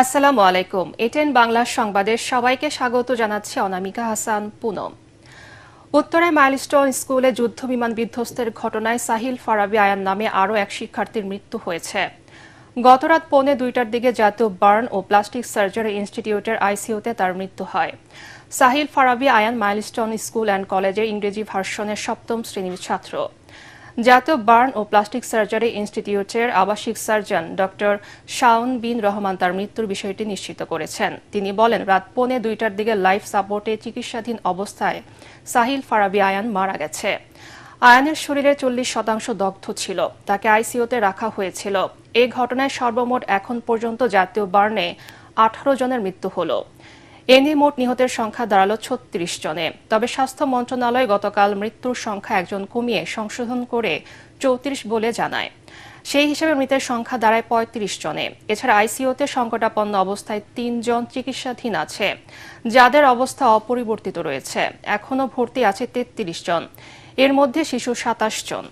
আসসালামু আলাইকুম। এটেন বাংলা সংবাদের সবাইকে স্বাগত জানাচ্ছি অনামিকা হাসান পুনম। উত্তরায় মাইলস্টোন স্কুলে যুদ্ধবিমান বিধ্বস্তের ঘটনায় সাহিল ফারাবী আয়ান নামে আরও এক শিক্ষার্থীর মৃত্যু হয়েছে। গতরাত 2:45টার দিকে জাতীয় বার্ন ও প্লাস্টিক সার্জারি ইনস্টিটিউটের আইসিইউতে তার মৃত্যু হয়। Sahil Farabi Ayan Milestone school and কলেজের ইংরেজি ভার্সনের 7ম শ্রেণীর ছাত্র। জাতীয় বার্ন ও প্লাস্টিক সার্জারি ইনস্টিটিউটের আবাসিক সার্জন ডক্টর শাওন বিন রহমান তার মৃত্যুর বিষয়টি নিশ্চিত করেছেন। তিনি বলেন, রাত 2:45টার দিকে লাইফ সাপোর্টে চিকিৎসাধীন অবস্থায় সাহিল ফারাবী আয়ান মারা গেছে। আয়ানের শরীরে 40% দগ্ধ ছিল, তাকে আইসিইউতে রাখা হয়েছিল। এই ঘটনায় সর্বমোট এখন পর্যন্ত জাতীয় বার্নে 18 জনের মৃত্যু হলো। এ নিয়ে মোট নিহতের সংখ্যা দাঁড়ালো 36 জনে। তবে স্বাস্থ্য মন্ত্রণালয় গতকাল মৃত্যুর সংখ্যা একজন কমিয়ে সংশোধন করে 34 বলে জানায়। সেই হিসেবে মৃতের সংখ্যা দাঁড়ায় 35 জনে। এছাড়া আইসিইউতে সংকটাপন্ন অবস্থায় 3 জন চিকিৎসাধীন আছে, যাদের অবস্থা অপরিবর্তিত রয়েছে। এখনও ভর্তি আছে 33 জন, এর মধ্যে শিশু 27 জন।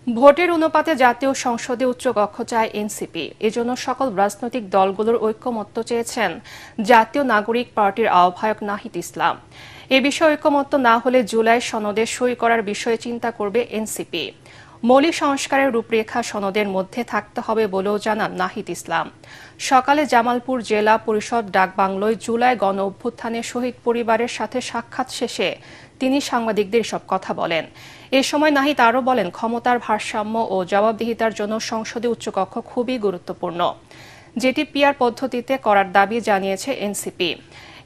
ভোটের অনুপাতে জাতীয় সংসদে উচ্চকক্ষ চায় এনসিপি। এজন্য সকল রাজনৈতিক দলগুলোর ঐক্যমত্য চেয়েছেন জাতীয় নাগরিক পার্টির আহ্বায়ক নাহিদ ইসলাম। এ বিষয়ে ঐক্যমত্য না হলে জুলাই সনদে সই করার বিষয়ে চিন্তা করবে এনসিপি। মৌলিক সংস্কারের রূপরেখা সনদের মধ্যে থাকতে হবে বলেও জানান নাহিদ ইসলাম। সকালে জামালপুর জেলা পরিষদ ডাকবাংলোয় জুলাই গণ অভ্যুত্থানে শহীদ পরিবারের সাথে সাক্ষাৎ শেষে তিনি সাংবাদিকদের সব কথা বলেন। এ সময় নাহিদ আরও বলেন, ক্ষমতার ভারসাম্য ও জবাবদিহিতার জন্য সংসদে উচ্চকক্ষ খুবই গুরুত্বপূর্ণ, যেটি পিআর পদ্ধতিতে করার দাবি জানিয়েছে এনসিপি।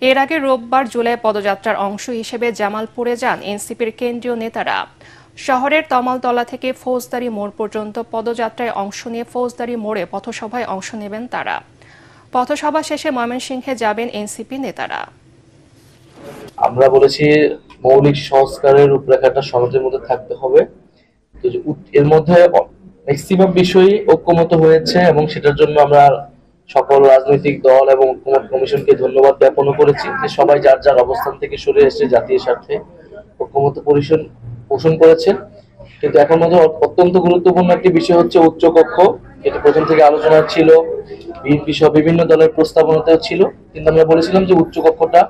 এর আগে রোববার জুলাই পদযাত্রার অংশ হিসেবে জামালপুরে যান এনসিপির কেন্দ্রীয় নেতারা। শহরের তমালতলা থেকে ফৌজদারি মোড় পর্যন্ত পদযাত্রায় অংশ নিয়ে ফৌজদারি মোড়ে পথসভায় অংশ নেবেন তারা। পথসভা শেষে ময়মনসিংহে যাবেন এনসিপি নেতারা। আমরা বলেছি মৌলিক সংস্কারের রূপরেখাটা সনদের মধ্যে থাকতে হবে। তো এর মধ্যে ম্যাক্সিমাম বিষয়ই ঐক্যমত হয়েছে এবং সেটার জন্য আমরা সকল রাজনৈতিক দল এবং ঐক্যমত কমিশনকে ধন্যবাদ জ্ঞাপন করেছি যে সবাই যার যার অবস্থান থেকে সরে এসে জাতীয় স্বার্থে ঐক্যমত পোষণ করেছেন। কিন্তু এখন মধ্যে অত্যন্ত গুরুত্বপূর্ণ একটি বিষয় হচ্ছে উচ্চকক্ষ। এটা প্রথম থেকে আলোচনা ছিল, বিএনপি সহ বিভিন্ন দলের প্রস্তাবনাতেও ছিল, কিন্তু আমরা বলেছিলাম যে উচ্চকক্ষটা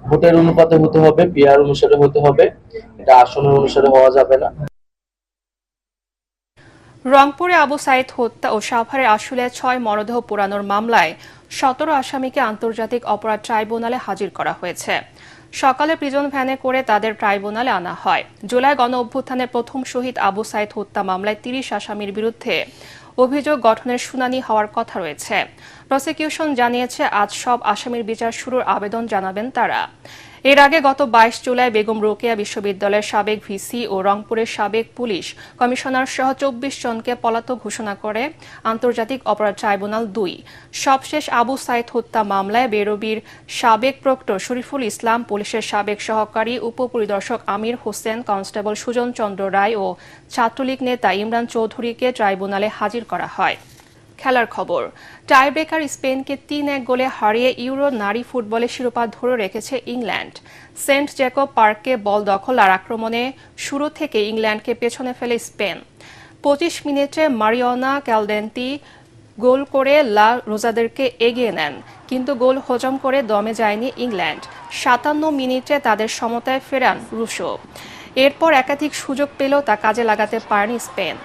ভোটের অনুপাতে হতে হবে, পিআর অনুসারে হতে হবে, এটা আসনের অনুসারে হওয়া যাবে না। রংপুরে আবু সাইদ হত্যা ও সাভারের আশুলিয়ায় 6 মরদেহ পোড়ানোর মামলায় 17 আসামিকে আন্তর্জাতিক অপরাধ ট্রাইব্যুনালে হাজির করা হয়েছে। সকালে প্রিজন ভ্যানে করে তাদের ট্রাইব্যুনালে আনা হয়। জুলাই গণ অভ্যুত্থানের প্রথম শহীদ আবু সাইদ হত্যা মামলায় 30 আসামির বিরুদ্ধে অভিযোগ গঠনের শুনানি হওয়ার কথা রয়েছে। প্রসিকিউশন জানিয়েছে আজ সব আসামির বিচার শুরুর আবেদন জানাবেন তারা। এর আগে গত 22 জুলাই বেগম রোকেয়া বিশ্ববিদ্যালয়ের সাবেক ভিসি ও রংপুরের সাবেক পুলিশ কমিশনার সহ 24 জনকে পলাতক ঘোষণা করে আন্তর্জাতিক অপরাধ ট্রাইব্যুনাল 2। সবশেষ আবু সাইদ হত্যা মামলায় বেরোবির সাবেক প্রক্টর শরীফুল ইসলাম, পুলিশের সাবেক সহকারী উপপরিদর্শক আমির হোসেন, কনস্টেবল সুজন চন্দ্র রায় ও ছাত্রলীগ নেতা ইমরান চৌধুরীকে ট্রাইব্যুনালে হাজির করা হয়। খেলার খবর, টাইব্রেকার স্পেনকে 3-1 গোলে হারিয়ে ইউরো নারী ফুটবলের শিরোপা ধরে রেখেছে ইংল্যান্ড। সেন্ট জ্যাকব পার্কে বল দখল আর আক্রমণে শুরু থেকে ইংল্যান্ডকে পেছনে ফেলে স্পেন। 25 মিনিটে মারিওনা ক্যালডেন্তি গোল করে লা রোজাদেরকে এগিয়ে নেন, কিন্তু গোল হজম করে দমে যায়নি ইংল্যান্ড। 57 মিনিটে তাদের সমতায় ফেরান রুশো। এরপর একাধিক সুযোগ পেলেও তা কাজে লাগাতে পারেনি স্পেন।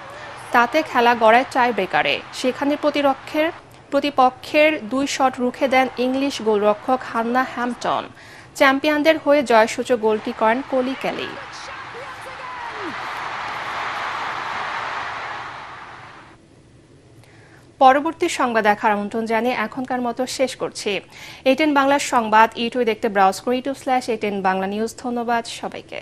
তাতে খেলা গড়ায় টাই ব্রেকারে। সেখানে প্রতিপক্ষের 2 শট রুখে দেন ইংলিশ গোলরক্ষক হান্না হ্যাম্পটন। চ্যাম্পিয়নদের হয়ে জয়সূচক গোলটি করেন কোলি ক্যালি। পরবর্তী সংবাদ দেখার আমন্ত্রণ জানিয়ে এখনকার মতো শেষ করছি। এটেন বাংলার সংবাদ ইউটিউবে দেখতে ব্রাউজ করে youtube/ATN বাংলা নিউজ। ধন্যবাদ সবাইকে।